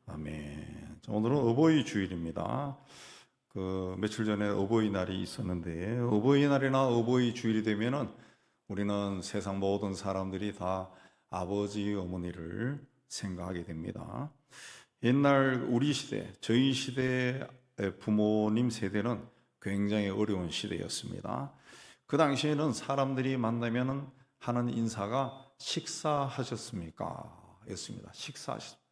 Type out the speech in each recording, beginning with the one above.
아멘. 자, 오늘은 어버이 주일입니다. 며칠 전에 어버이날이 있었는데 어버이날이나 어버이 주일이 되면은 우리는 세상 모든 사람들이 다 아버지, 어머니를 생각하게 됩니다. 옛날 우리 시대, 저희 시대의 부모님 세대는 굉장히 어려운 시대였습니다. 그 당시에는 사람들이 만나면은 하는 인사가 식사하셨습니까? 였습니다. 식사하셨습니까?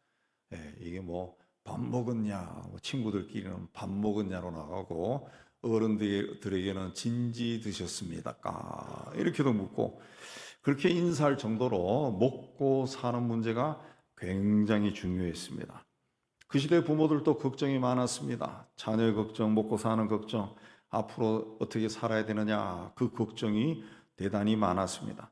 이게 뭐 밥 먹었냐, 친구들끼리는 밥 먹었냐로 나가고 어른들에게는 진지 드셨습니까? 이렇게도 묻고 그렇게 인사할 정도로 먹고 사는 문제가 굉장히 중요했습니다. 그 시대 부모들도 걱정이 많았습니다. 자녀 걱정, 먹고 사는 걱정, 앞으로 어떻게 살아야 되느냐 그 걱정이 대단히 많았습니다.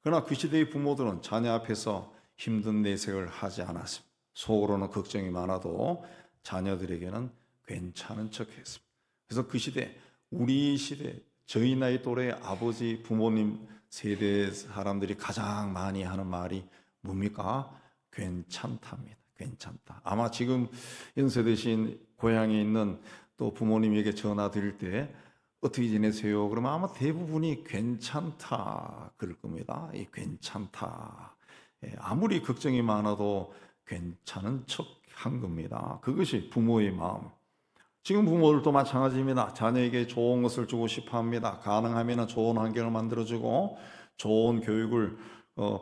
그러나 그 시대의 부모들은 자녀 앞에서 힘든 내색을 하지 않았습니다. 속으로는 걱정이 많아도 자녀들에게는 괜찮은 척 했습니다. 그래서 그 시대, 우리 시대, 저희 나이 또래 아버지, 부모님 세대 사람들이 가장 많이 하는 말이 뭡니까? 괜찮답니다. 괜찮다. 아마 지금 연세드신 고향에 있는 또 부모님에게 전화 드릴 때 어떻게 지내세요? 그러면 아마 대부분이 괜찮다 그럴 겁니다. 이 괜찮다. 아무리 걱정이 많아도 괜찮은 척 한 겁니다. 그것이 부모의 마음. 지금 부모들도 마찬가지입니다. 자녀에게 좋은 것을 주고 싶어 합니다. 가능하면 좋은 환경을 만들어주고 좋은 교육을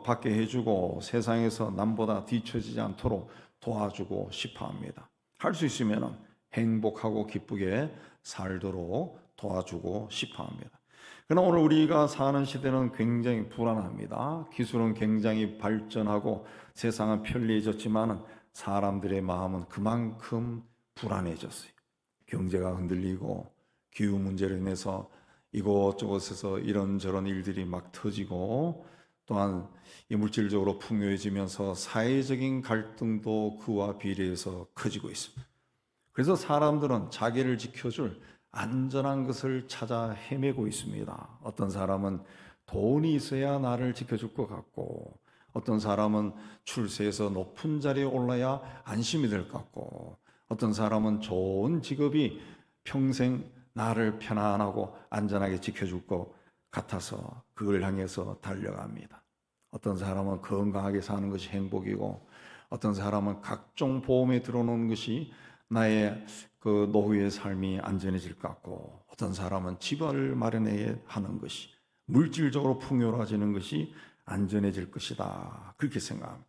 받게 해주고 세상에서 남보다 뒤처지지 않도록 도와주고 싶어 합니다. 할 수 있으면 행복하고 기쁘게 살도록 도와주고 싶어 합니다. 그러나 오늘 우리가 사는 시대는 굉장히 불안합니다. 기술은 굉장히 발전하고 세상은 편리해졌지만 사람들의 마음은 그만큼 불안해졌어요. 경제가 흔들리고 기후 문제로 인해서 이곳저곳에서 이런저런 일들이 막 터지고 또한 물질적으로 풍요해지면서 사회적인 갈등도 그와 비례해서 커지고 있습니다. 그래서 사람들은 자기를 지켜줄 안전한 것을 찾아 헤매고 있습니다. 어떤 사람은 돈이 있어야 나를 지켜줄 것 같고 어떤 사람은 출세해서 높은 자리에 올라야 안심이 될 것 같고 어떤 사람은 좋은 직업이 평생 나를 편안하고 안전하게 지켜줄 것 같아서 그걸 향해서 달려갑니다. 어떤 사람은 건강하게 사는 것이 행복이고 어떤 사람은 각종 보험에 들어놓는 것이 나의 그 노후의 삶이 안전해질 것 같고 어떤 사람은 집을 마련해야 하는 것이 물질적으로 풍요로워지는 것이 안전해질 것이다. 그렇게 생각합니다.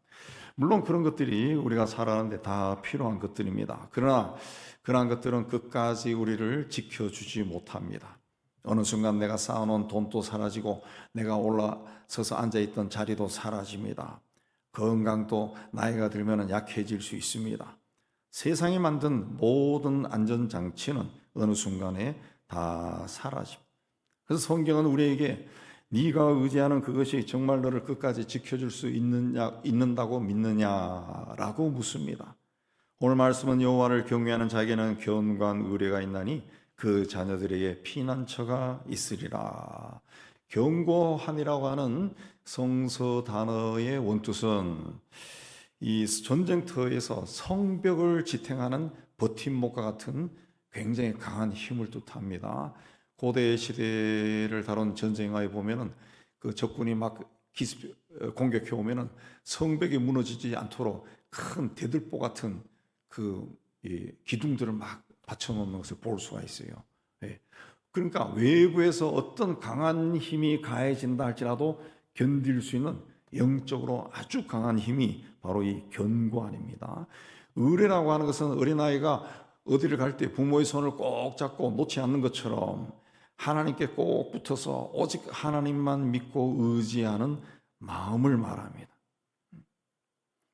물론 그런 것들이 우리가 살아가는데 다 필요한 것들입니다. 그러나 그러한 것들은 끝까지 우리를 지켜주지 못합니다. 어느 순간 내가 쌓아놓은 돈도 사라지고 내가 올라서서 앉아있던 자리도 사라집니다. 건강도 나이가 들면 약해질 수 있습니다. 세상이 만든 모든 안전장치는 어느 순간에 다 사라집니다. 그래서 성경은 우리에게 네가 의지하는 그것이 정말 너를 끝까지 지켜줄 수 있는다고 믿느냐라고 묻습니다. 오늘 말씀은 여호와를 경외하는 자에게는 견고한 의뢰가 있나니 그 자녀들에게 피난처가 있으리라. 견고한이라고 하는 성서 단어의 원뜻은 이 전쟁터에서 성벽을 지탱하는 버팀목과 같은 굉장히 강한 힘을 뜻합니다. 고대 시대를 다룬 전쟁화에 보면은 그 적군이 막 공격해 오면은 성벽이 무너지지 않도록 큰 대들보 같은 그 기둥들을 막 받쳐놓는 것을 볼 수가 있어요. 그러니까 외부에서 어떤 강한 힘이 가해진다 할지라도 견딜 수 있는 영적으로 아주 강한 힘이 바로 이 견고한입니다. 의뢰라고 하는 것은 어린아이가 어디를 갈 때 부모의 손을 꼭 잡고 놓지 않는 것처럼 하나님께 꼭 붙어서 오직 하나님만 믿고 의지하는 마음을 말합니다.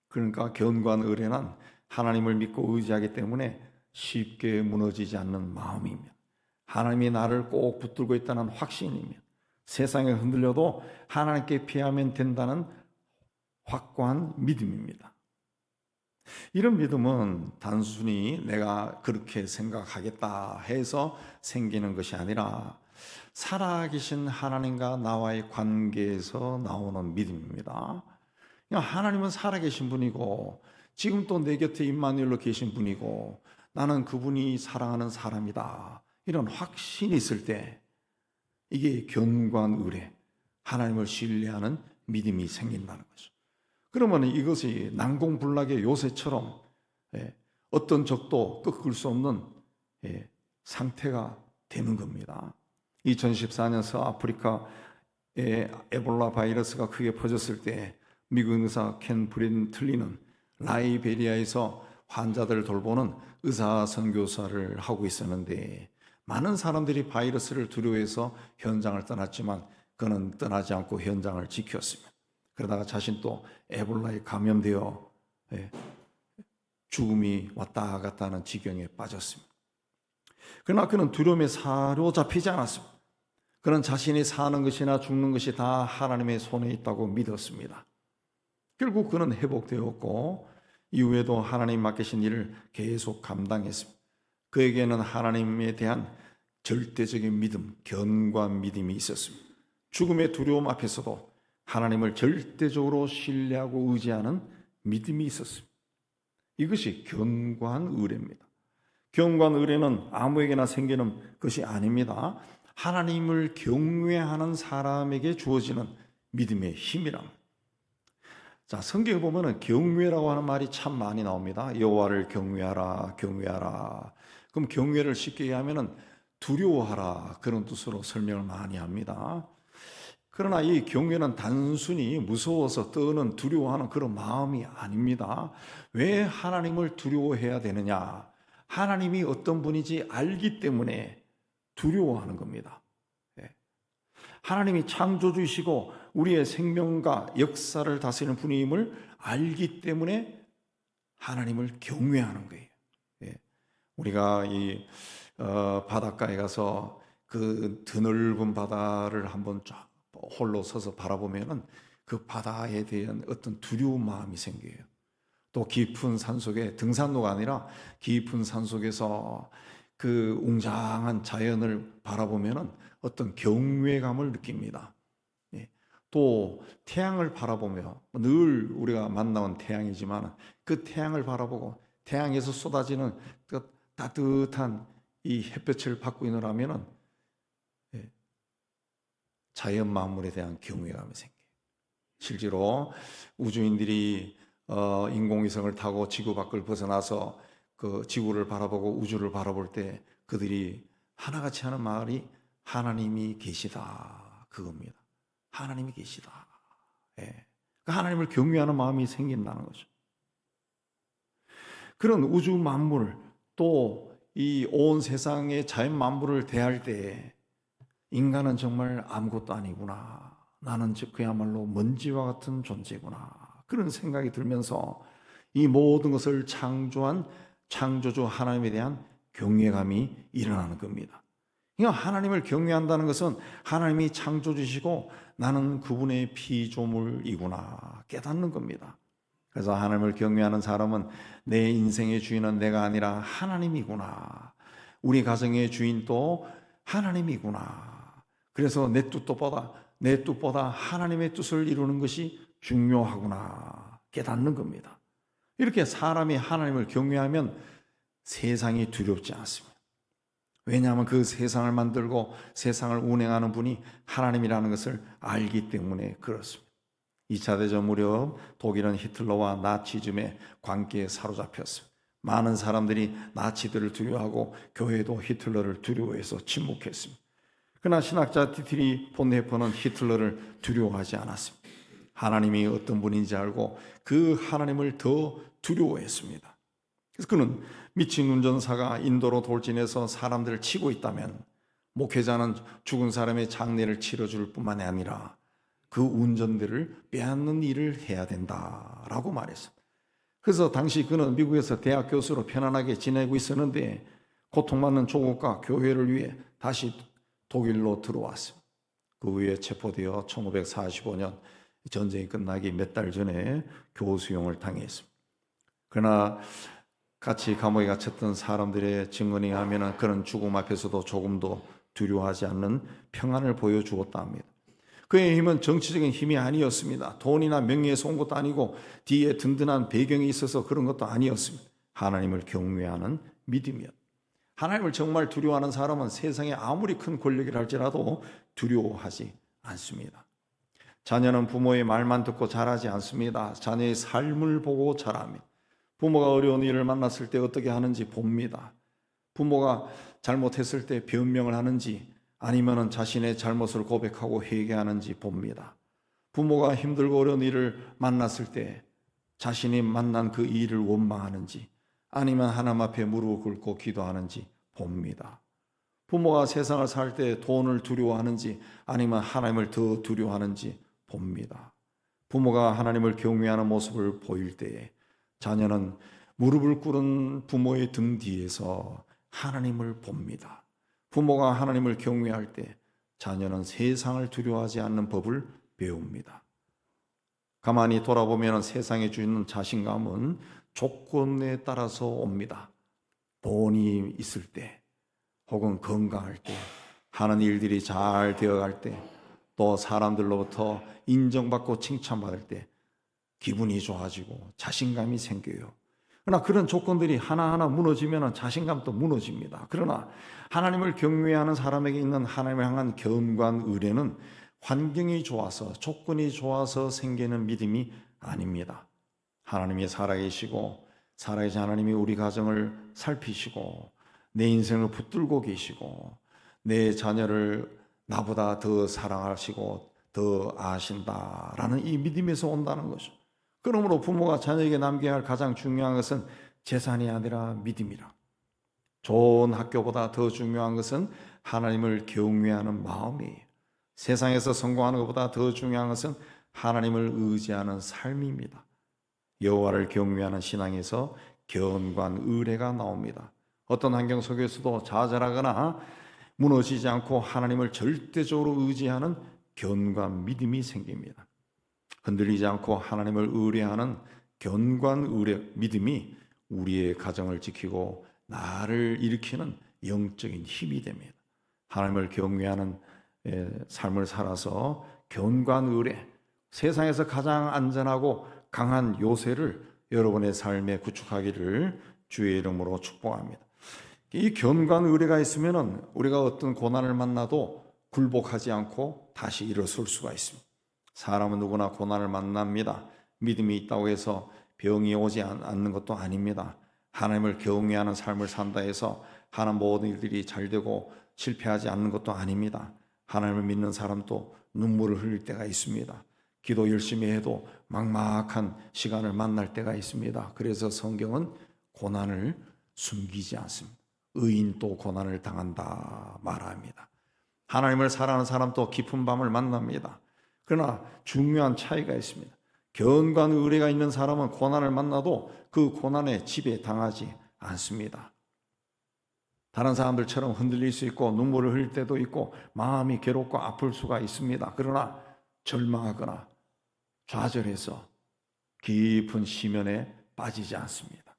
그러니까 견고한 의뢰는 하나님을 믿고 의지하기 때문에 쉽게 무너지지 않는 마음입니다. 하나님이 나를 꼭 붙들고 있다는 확신입니다. 세상에 흔들려도 하나님께 피하면 된다는 확고한 믿음입니다. 이런 믿음은 단순히 내가 그렇게 생각하겠다 해서 생기는 것이 아니라 살아계신 하나님과 나와의 관계에서 나오는 믿음입니다. 하나님은 살아계신 분이고 지금 또 내 곁에 임마누엘로 계신 분이고 나는 그분이 사랑하는 사람이다, 이런 확신이 있을 때 이게 견고한 의뢰, 하나님을 신뢰하는 믿음이 생긴다는 거죠. 그러면 이것이 난공불락의 요새처럼 어떤 적도 꺾을 수 없는 상태가 되는 겁니다. 2014년 서아프리카에 에볼라 바이러스가 크게 퍼졌을 때 미국 의사 켄 브린틀리는 라이베리아에서 환자들을 돌보는 의사 선교사를 하고 있었는데 많은 사람들이 바이러스를 두려워해서 현장을 떠났지만 그는 떠나지 않고 현장을 지켰습니다. 그러다가 자신도 에볼라에 감염되어 죽음이 왔다 갔다 하는 지경에 빠졌습니다. 그러나 그는 두려움에 사로잡히지 않았습니다. 그는 자신이 사는 것이나 죽는 것이 다 하나님의 손에 있다고 믿었습니다. 결국 그는 회복되었고 이후에도 하나님 맡기신 일을 계속 감당했습니다. 그에게는 하나님에 대한 절대적인 믿음, 견고한 믿음이 있었습니다. 죽음의 두려움 앞에서도 하나님을 절대적으로 신뢰하고 의지하는 믿음이 있었습니다. 이것이 견고한 의뢰입니다. 견고한 의뢰는 아무에게나 생기는 것이 아닙니다. 하나님을 경외하는 사람에게 주어지는 믿음의 힘이랍니다. 자, 성경에 보면은 경외라고 하는 말이 참 많이 나옵니다. 여호와를 경외하라, 경외하라. 그럼 경외를 쉽게 얘기하면은 두려워하라, 그런 뜻으로 설명을 많이 합니다. 그러나 이 경외는 단순히 무서워서 떠는 두려워하는 그런 마음이 아닙니다. 왜 하나님을 두려워해야 되느냐? 하나님이 어떤 분인지 알기 때문에 두려워하는 겁니다. 하나님이 창조주이시고 우리의 생명과 역사를 다스리는 분임을 알기 때문에 하나님을 경외하는 거예요. 우리가 이 바닷가에 가서 그 드넓은 바다를 한번 쫙 홀로 서서 바라보면은 그 바다에 대한 어떤 두려운 마음이 생겨요. 또 깊은 산속에, 등산로가 아니라 깊은 산속에서 그 웅장한 자연을 바라보면은 어떤 경외감을 느낍니다. 또 태양을 바라보며, 늘 우리가 만나온 태양이지만 그 태양을 바라보고 태양에서 쏟아지는 그 따뜻한 이 햇볕을 받고 있느라면은 자연 만물에 대한 경외감이 생겨요. 실제로 우주인들이 인공위성을 타고 지구 밖을 벗어나서 그 지구를 바라보고 우주를 바라볼 때 그들이 하나같이 하는 말이 하나님이 계시다, 그겁니다. 하나님이 계시다. 하나님을 경외하는 마음이 생긴다는 거죠. 그런 우주 만물, 또 이 온 세상의 자연 만물을 대할 때 인간은 정말 아무것도 아니구나, 나는 그야말로 먼지와 같은 존재구나, 그런 생각이 들면서 이 모든 것을 창조한 창조주 하나님에 대한 경외감이 일어나는 겁니다. 그러니까 하나님을 경외한다는 것은 하나님이 창조주시고 나는 그분의 피조물이구나 깨닫는 겁니다. 그래서 하나님을 경외하는 사람은 내 인생의 주인은 내가 아니라 하나님이구나, 우리 가정의 주인도 하나님이구나, 그래서 내 뜻보다 하나님의 뜻을 이루는 것이 중요하구나 깨닫는 겁니다. 이렇게 사람이 하나님을 경외하면 세상이 두렵지 않습니다. 왜냐하면 그 세상을 만들고 세상을 운행하는 분이 하나님이라는 것을 알기 때문에 그렇습니다. 2차 대전 무렵 독일은 히틀러와 나치즘의 관계에 사로잡혔습니다. 많은 사람들이 나치들을 두려워하고 교회도 히틀러를 두려워해서 침묵했습니다. 그러나 신학자 디트리 본헤퍼는 히틀러를 두려워하지 않았습니다. 하나님이 어떤 분인지 알고 그 하나님을 더 두려워했습니다. 그래서 그는 미친 운전사가 인도로 돌진해서 사람들을 치고 있다면 목회자는 죽은 사람의 장례를 치러줄 뿐만 아니라 그 운전대를 빼앗는 일을 해야 된다라고 말했습니다. 그래서 당시 그는 미국에서 대학 교수로 편안하게 지내고 있었는데 고통받는 조국과 교회를 위해 다시 독일로 들어왔습니다. 그 후에 체포되어 1945년 전쟁이 끝나기 몇 달 전에 교수형을 당했습니다. 그러나 같이 감옥에 갇혔던 사람들의 증언에 의하면 그런 죽음 앞에서도 조금도 두려워하지 않는 평안을 보여주었다 합니다. 그의 힘은 정치적인 힘이 아니었습니다. 돈이나 명예에서 온 것도 아니고 뒤에 든든한 배경이 있어서 그런 것도 아니었습니다. 하나님을 경외하는 믿음이었습니다. 하나님을 정말 두려워하는 사람은 세상에 아무리 큰 권력이라 할지라도 두려워하지 않습니다. 자녀는 부모의 말만 듣고 자라지 않습니다. 자녀의 삶을 보고 자랍니다. 부모가 어려운 일을 만났을 때 어떻게 하는지 봅니다. 부모가 잘못했을 때 변명을 하는지 아니면 자신의 잘못을 고백하고 회개하는지 봅니다. 부모가 힘들고 어려운 일을 만났을 때 자신이 만난 그 일을 원망하는지 아니면 하나님 앞에 무릎을 꿇고 기도하는지 봅니다. 부모가 세상을 살 때 돈을 두려워하는지 아니면 하나님을 더 두려워하는지 봅니다. 부모가 하나님을 경외하는 모습을 보일 때에 자녀는 무릎을 꿇은 부모의 등 뒤에서 하나님을 봅니다. 부모가 하나님을 경외할 때 자녀는 세상을 두려워하지 않는 법을 배웁니다. 가만히 돌아보면 세상에 주는 자신감은 조건에 따라서 옵니다. 돈이 있을 때 혹은 건강할 때 하는 일들이 잘 되어갈 때 또 사람들로부터 인정받고 칭찬받을 때 기분이 좋아지고 자신감이 생겨요. 그러나 그런 조건들이 하나하나 무너지면 자신감도 무너집니다. 그러나 하나님을 경외하는 사람에게 있는 하나님을 향한 견고한 의뢰는 환경이 좋아서 조건이 좋아서 생기는 믿음이 아닙니다. 하나님이 살아계시고 살아계신 하나님이 우리 가정을 살피시고 내 인생을 붙들고 계시고 내 자녀를 나보다 더 사랑하시고 더 아신다라는 이 믿음에서 온다는 것이죠. 그러므로 부모가 자녀에게 남겨야 할 가장 중요한 것은 재산이 아니라 믿음이라. 좋은 학교보다 더 중요한 것은 하나님을 경외하는 마음이에요. 세상에서 성공하는 것보다 더 중요한 것은 하나님을 의지하는 삶입니다. 여호와를 경외하는 신앙에서 견고한 의뢰가 나옵니다. 어떤 환경 속에서도 좌절하거나 무너지지 않고 하나님을 절대적으로 의지하는 견고한 믿음이 생깁니다. 흔들리지 않고 하나님을 의뢰하는 견고한 믿음이 우리의 가정을 지키고 나를 일으키는 영적인 힘이 됩니다. 하나님을 경외하는 삶을 살아서 견고한 의뢰, 세상에서 가장 안전하고 강한 요새를 여러분의 삶에 구축하기를 주의 이름으로 축복합니다. 이 견고한 의뢰가 있으면 우리가 어떤 고난을 만나도 굴복하지 않고 다시 일어설 수가 있습니다. 사람은 누구나 고난을 만납니다. 믿음이 있다고 해서 병이 오지 않는 것도 아닙니다. 하나님을 경외하는 삶을 산다 해서 하는 모든 일들이 잘 되고 실패하지 않는 것도 아닙니다. 하나님을 믿는 사람도 눈물을 흘릴 때가 있습니다. 기도 열심히 해도 막막한 시간을 만날 때가 있습니다. 그래서 성경은 고난을 숨기지 않습니다. 의인도 고난을 당한다 말합니다. 하나님을 사랑하는 사람도 깊은 밤을 만납니다. 그러나 중요한 차이가 있습니다. 견고한 의뢰가 있는 사람은 고난을 만나도 그 고난에 지배당하지 않습니다. 다른 사람들처럼 흔들릴 수 있고 눈물을 흘릴 때도 있고 마음이 괴롭고 아플 수가 있습니다. 그러나 절망하거나 좌절해서 깊은 시면에 빠지지 않습니다.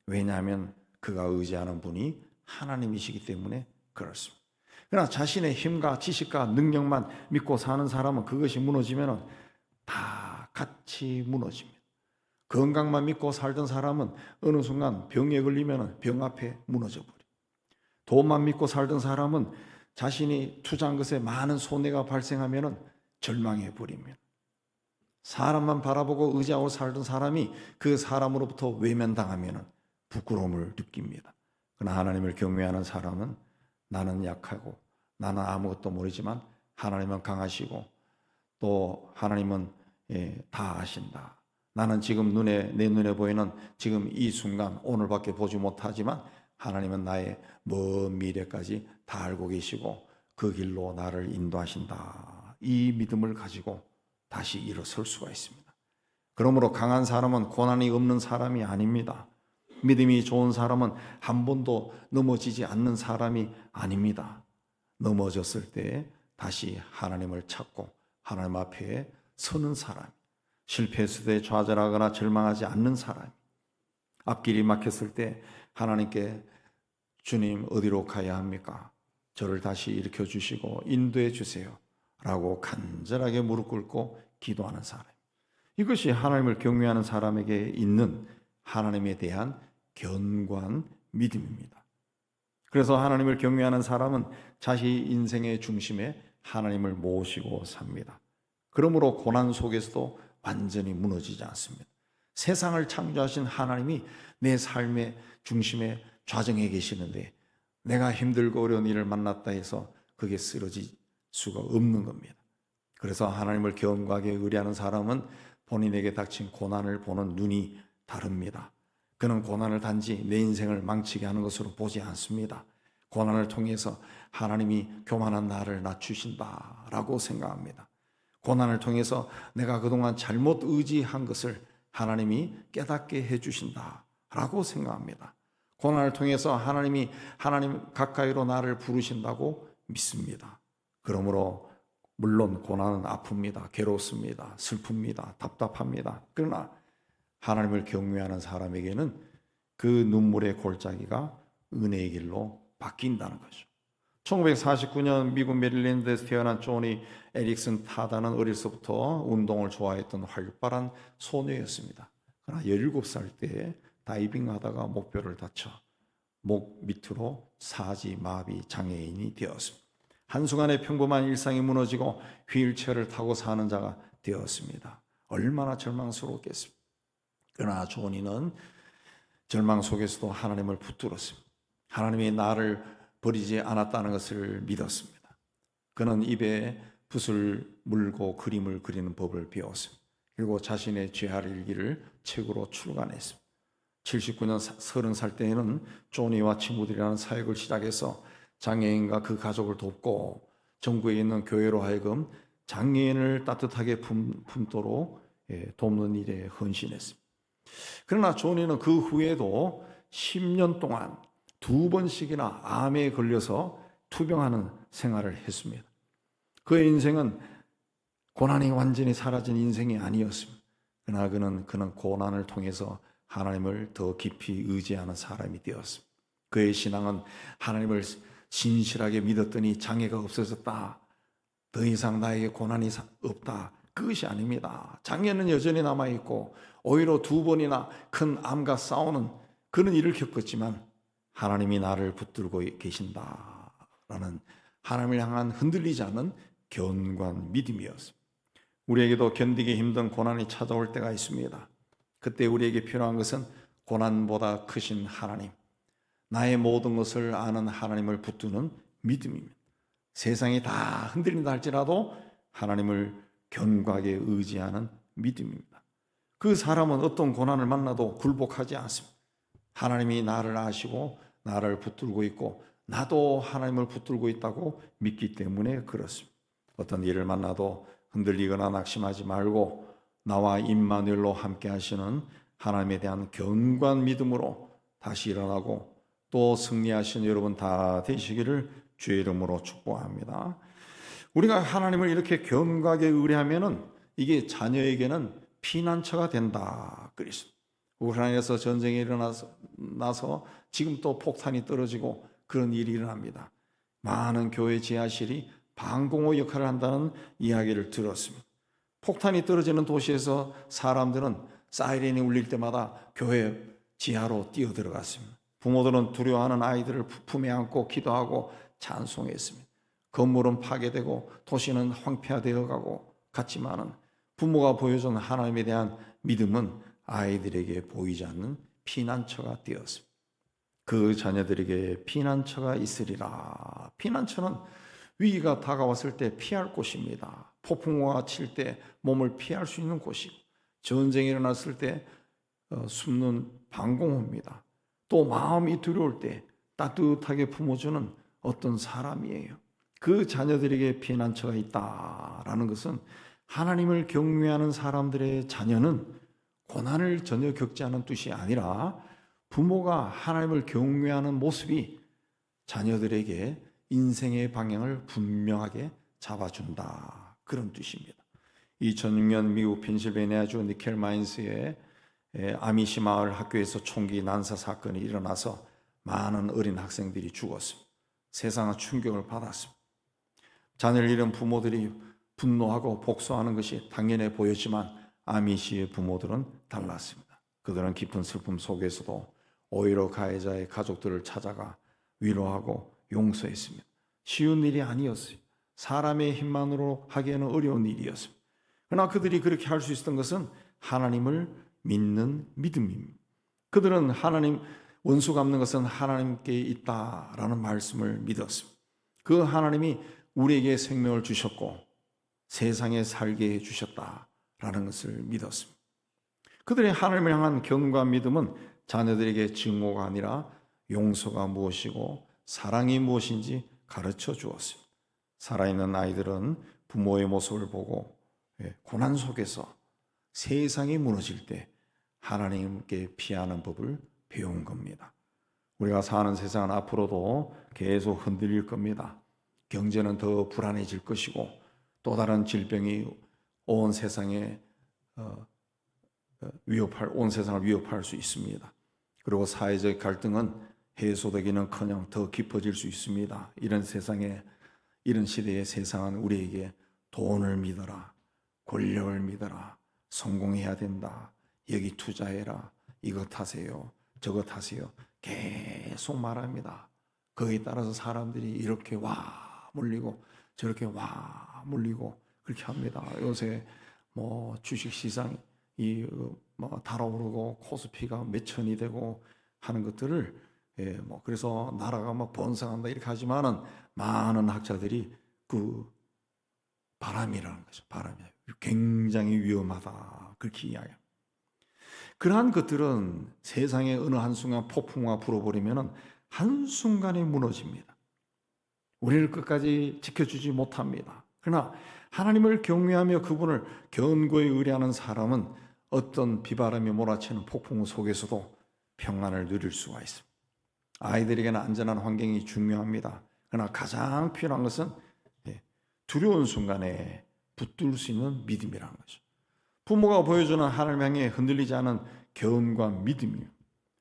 왜냐하면 그가 의지하는 분이 하나님이시기 때문에 그렇습니다. 그러나 자신의 힘과 지식과 능력만 믿고 사는 사람은 그것이 무너지면 다 같이 무너집니다. 건강만 믿고 살던 사람은 어느 순간 병에 걸리면 병 앞에 무너져 버립니다. 돈만 믿고 살던 사람은 자신이 투자한 것에 많은 손해가 발생하면 절망해 버립니다. 사람만 바라보고 의지하고 살던 사람이 그 사람으로부터 외면당하면 부끄러움을 느낍니다. 그러나 하나님을 경외하는 사람은 나는 약하고 나는 아무것도 모르지만 하나님은 강하시고 또 하나님은 다 아신다. 나는 지금 내 눈에 보이는 지금 이 순간 오늘밖에 보지 못하지만 하나님은 나의 먼 미래까지 다 알고 계시고 그 길로 나를 인도하신다. 이 믿음을 가지고 다시 일어설 수가 있습니다. 그러므로 강한 사람은 고난이 없는 사람이 아닙니다. 믿음이 좋은 사람은 한 번도 넘어지지 않는 사람이 아닙니다. 넘어졌을 때 다시 하나님을 찾고 하나님 앞에 서는 사람, 실패했을 때 좌절하거나 절망하지 않는 사람, 앞길이 막혔을 때 하나님께 주님 어디로 가야 합니까? 저를 다시 일으켜 주시고 인도해 주세요 라고 간절하게 무릎 꿇고 기도하는 사람. 이것이 하나님을 경외하는 사람에게 있는 하나님에 대한 견고한 믿음입니다. 그래서 하나님을 경외하는 사람은 자기 인생의 중심에 하나님을 모시고 삽니다. 그러므로 고난 속에서도 완전히 무너지지 않습니다. 세상을 창조하신 하나님이 내 삶의 중심에 좌정해 계시는데 내가 힘들고 어려운 일을 만났다 해서 그게 쓰러질 수가 없는 겁니다. 그래서 하나님을 견고하게 의뢰하는 사람은 본인에게 닥친 고난을 보는 눈이 다릅니다. 그는 고난을 단지 내 인생을 망치게 하는 것으로 보지 않습니다. 고난을 통해서 하나님이 교만한 나를 낮추신다라고 생각합니다. 고난을 통해서 내가 그동안 잘못 의지한 것을 하나님이 깨닫게 해주신다라고 생각합니다. 고난을 통해서 하나님 가까이로 나를 부르신다고 믿습니다. 그러므로 물론 고난은 아픕니다. 괴롭습니다. 슬픕니다. 답답합니다. 그러나 하나님을 경외하는 사람에게는 그 눈물의 골짜기가 은혜의 길로 바뀐다는 거죠. 1949년 미국 메릴랜드에서 태어난 조니 에릭슨 타다는 어려서부터 운동을 좋아했던 활발한 소녀였습니다. 그러나 17살 때 다이빙 하다가 목뼈를 다쳐 목 밑으로 사지 마비 장애인이 되었습니다. 한순간에 평범한 일상이 무너지고 휠체어를 타고 사는 자가 되었습니다. 얼마나 절망스러웠겠습니까? 그러나 조니는 절망 속에서도 하나님을 붙들었습니다. 하나님이 나를 버리지 않았다는 것을 믿었습니다. 그는 입에 붓을 물고 그림을 그리는 법을 배웠습니다. 그리고 자신의 죄할 일기를 책으로 출간했습니다. 79년 30살 때에는 조니와 친구들이라는 사역을 시작해서 장애인과 그 가족을 돕고 전국에 있는 교회로 하여금 장애인을 따뜻하게 품도록 돕는 일에 헌신했습니다. 그러나 조니는 그 후에도 10년 동안 2번씩이나 암에 걸려서 투병하는 생활을 했습니다. 그의 인생은 고난이 완전히 사라진 인생이 아니었습니다. 그러나 그는 고난을 통해서 하나님을 더 깊이 의지하는 사람이 되었습니다. 그의 신앙은 하나님을 진실하게 믿었더니 장애가 없어졌다, 더 이상 나에게 고난이 없다, 그것이 아닙니다. 장애는 여전히 남아있고 오히려 2번이나 큰 암과 싸우는 그런 일을 겪었지만 하나님이 나를 붙들고 계신다라는 하나님을 향한 흔들리지 않는 견고한 믿음이었습니다. 우리에게도 견디기 힘든 고난이 찾아올 때가 있습니다. 그때 우리에게 필요한 것은 고난보다 크신 하나님, 나의 모든 것을 아는 하나님을 붙드는 믿음입니다. 세상이 다 흔들린다 할지라도 하나님을 견고하게 의지하는 믿음입니다. 그 사람은 어떤 고난을 만나도 굴복하지 않습니다. 하나님이 나를 아시고 나를 붙들고 있고 나도 하나님을 붙들고 있다고 믿기 때문에 그렇습니다. 어떤 일을 만나도 흔들리거나 낙심하지 말고 나와 임마누엘로 함께 하시는 하나님에 대한 견고한 믿음으로 다시 일어나고 또 승리하신 여러분 다 되시기를 주의 이름으로 축복합니다. 우리가 하나님을 이렇게 견고하게 의뢰하면은 이게 자녀에게는 피난처가 된다 그랬습니다. 우크라이나에서 전쟁이 일어나서 지금 또 폭탄이 떨어지고 그런 일이 일어납니다. 많은 교회 지하실이 방공호 역할을 한다는 이야기를 들었습니다. 폭탄이 떨어지는 도시에서 사람들은 사이렌이 울릴 때마다 교회 지하로 뛰어들어갔습니다. 부모들은 두려워하는 아이들을 품에 안고 기도하고 찬송했습니다. 건물은 파괴되고 도시는 황폐화되어 가고 갔지만은 부모가 보여준 하나님에 대한 믿음은 아이들에게 보이지 않는 피난처가 되었습니다. 그 자녀들에게 피난처가 있으리라. 피난처는 위기가 다가왔을 때 피할 곳입니다. 폭풍우가 칠 때 몸을 피할 수 있는 곳이고 전쟁이 일어났을 때 숨는 방공호입니다. 또 마음이 두려울 때 따뜻하게 품어주는 어떤 사람이에요. 그 자녀들에게 피난처가 있다라는 것은 하나님을 경외하는 사람들의 자녀는 고난을 전혀 겪지 않은 뜻이 아니라 부모가 하나님을 경외하는 모습이 자녀들에게 인생의 방향을 분명하게 잡아준다, 그런 뜻입니다. 2006년 미국 펜실베니아주 니켈 마인스의 아미시 마을 학교에서 총기 난사 사건이 일어나서 많은 어린 학생들이 죽었습니다. 세상은 충격을 받았습니다. 자녀를 잃은 부모들이 분노하고 복수하는 것이 당연해 보였지만 아미시의 부모들은 달랐습니다. 그들은 깊은 슬픔 속에서도 오히려 가해자의 가족들을 찾아가 위로하고 용서했습니다. 쉬운 일이 아니었어요. 사람의 힘만으로 하기에는 어려운 일이었습니다. 그러나 그들이 그렇게 할 수 있었던 것은 하나님을 믿는 믿음입니다. 그들은 하나님, 원수 갚는 것은 하나님께 있다라는 말씀을 믿었습니다. 그 하나님이 우리에게 생명을 주셨고 세상에 살게 해주셨다라는 것을 믿었습니다. 그들의 하나님을 향한 경과 믿음은 자녀들에게 증오가 아니라 용서가 무엇이고 사랑이 무엇인지 가르쳐 주었습니다. 살아있는 아이들은 부모의 모습을 보고 고난 속에서 세상이 무너질 때 하나님께 피하는 법을 배운 겁니다. 우리가 사는 세상은 앞으로도 계속 흔들릴 겁니다. 경제는 더 불안해질 것이고 또 다른 질병이 온 세상에 온 세상을 위협할 수 있습니다. 그리고 사회적 갈등은 해소되기는커녕 더 깊어질 수 있습니다. 이런 시대의 세상은 우리에게 돈을 믿어라, 권력을 믿어라, 성공해야 된다, 여기 투자해라, 이것 하세요, 저것 하세요, 계속 말합니다. 거기에 따라서 사람들이 이렇게 와 몰리고 저렇게 와 몰리고 그렇게 합니다. 요새 주식시장이 달아오르고 코스피가 몇 천이 되고 하는 것들을 그래서 나라가 번성한다 이렇게 하지만은 많은 학자들이 그 바람이라는 거죠. 바람이 굉장히 위험하다 그렇게 이야기합니다. 그러한 것들은 세상의 어느 한순간 폭풍우가 불어버리면 한순간에 무너집니다. 우리를 끝까지 지켜주지 못합니다. 그러나 하나님을 경외하며 그분을 견고히 의뢰하는 사람은 어떤 비바람이 몰아치는 폭풍우 속에서도 평안을 누릴 수가 있습니다. 아이들에게는 안전한 환경이 중요합니다. 그러나 가장 필요한 것은 두려운 순간에 붙들 수 있는 믿음이라는 거죠. 부모가 보여주는 하나님 향해 흔들리지 않은 견고와 믿음이에요.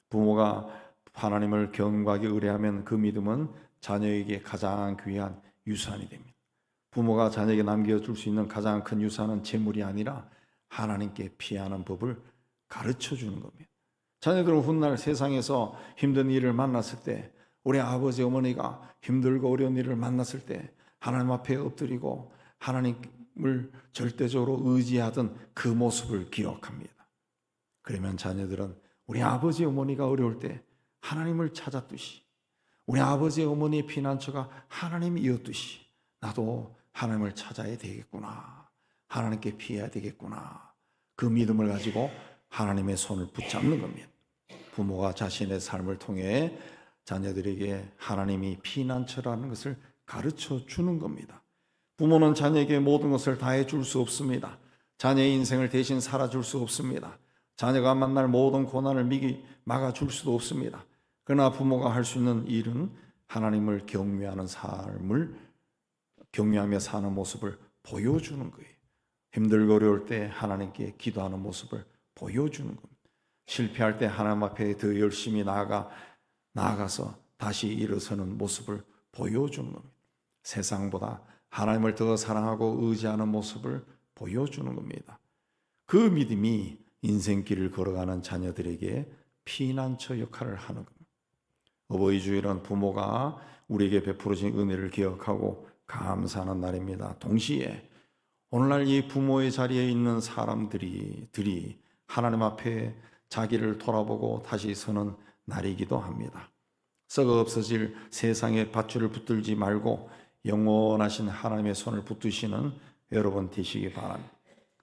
부모가 하나님을 견고하게 의뢰하면 그 믿음은 자녀에게 가장 귀한 유산이 됩니다. 부모가 자녀에게 남겨줄 수 있는 가장 큰 유산은 재물이 아니라 하나님께 피하는 법을 가르쳐 주는 겁니다. 자녀들은 훗날 세상에서 힘든 일을 만났을 때, 우리 아버지 어머니가 힘들고 어려운 일을 만났을 때 하나님 앞에 엎드리고 하나님을 절대적으로 의지하던 그 모습을 기억합니다. 그러면 자녀들은 우리 아버지 어머니가 어려울 때 하나님을 찾았듯이, 우리 아버지 어머니의 피난처가 하나님이었듯이 나도 하나님을 찾아야 되겠구나, 하나님께 피해야 되겠구나, 그 믿음을 가지고 하나님의 손을 붙잡는 겁니다. 부모가 자신의 삶을 통해 자녀들에게 하나님이 피난처라는 것을 가르쳐 주는 겁니다. 부모는 자녀에게 모든 것을 다 해줄 수 없습니다. 자녀의 인생을 대신 살아줄 수 없습니다. 자녀가 만날 모든 고난을 막아줄 수도 없습니다. 그러나 부모가 할 수 있는 일은 하나님을 경외하는 삶을, 경외하며 사는 모습을 보여주는 거예요. 힘들고 어려울 때 하나님께 기도하는 모습을 보여주는 겁니다. 실패할 때 하나님 앞에 더 열심히 나아가서 다시 일어서는 모습을 보여주는 겁니다. 세상보다 하나님을 더 사랑하고 의지하는 모습을 보여주는 겁니다. 그 믿음이 인생길을 걸어가는 자녀들에게 피난처 역할을 하는 겁니다. 어버이 주일은 부모가 우리에게 베풀어진 은혜를 기억하고 감사하는 날입니다. 동시에 오늘날 이 부모의 자리에 있는 사람들이 하나님 앞에 자기를 돌아보고 다시 서는 날이기도 합니다. 썩어 없어질 세상의 밧줄을 붙들지 말고 영원하신 하나님의 손을 붙드시는 여러분 되시기 바랍니다.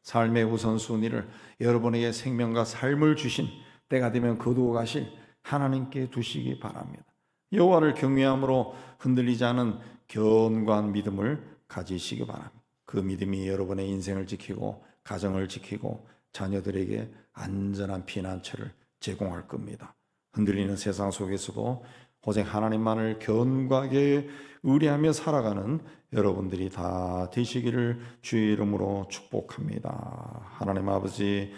삶의 우선순위를 여러분에게 생명과 삶을 주신, 때가 되면 거두어 가실 하나님께 두시기 바랍니다. 여호와를 경외함으로 흔들리지 않은 견고한 믿음을 가지시기 바랍니다. 그 믿음이 여러분의 인생을 지키고 가정을 지키고 자녀들에게 안전한 피난처를 제공할 겁니다. 흔들리는 세상 속에서도 오직 하나님만을 견고하게 의뢰하며 살아가는 여러분들이 다 되시기를 주의 이름으로 축복합니다. 하나님 아버지,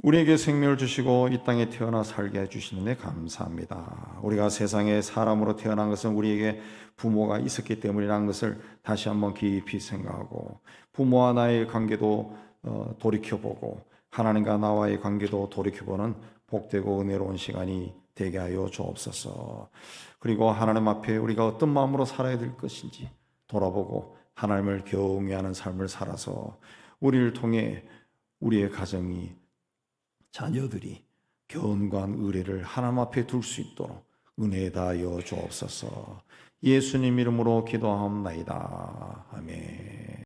우리에게 생명을 주시고 이 땅에 태어나 살게 해주시는 데 감사합니다. 우리가 세상에 사람으로 태어난 것은 우리에게 부모가 있었기 때문이라는 것을 다시 한번 깊이 생각하고, 부모와 나의 관계도 돌이켜보고 하나님과 나와의 관계도 돌이켜보는 복되고 은혜로운 시간이 되게 하여 주옵소서. 그리고 하나님 앞에 우리가 어떤 마음으로 살아야 될 것인지 돌아보고 하나님을 경외하는 삶을 살아서 우리를 통해 우리의 가정이, 자녀들이 견고한 의뢰를 하나님 앞에 둘 수 있도록 은혜 다하여 주옵소서. 예수님 이름으로 기도하옵나이다. 아멘.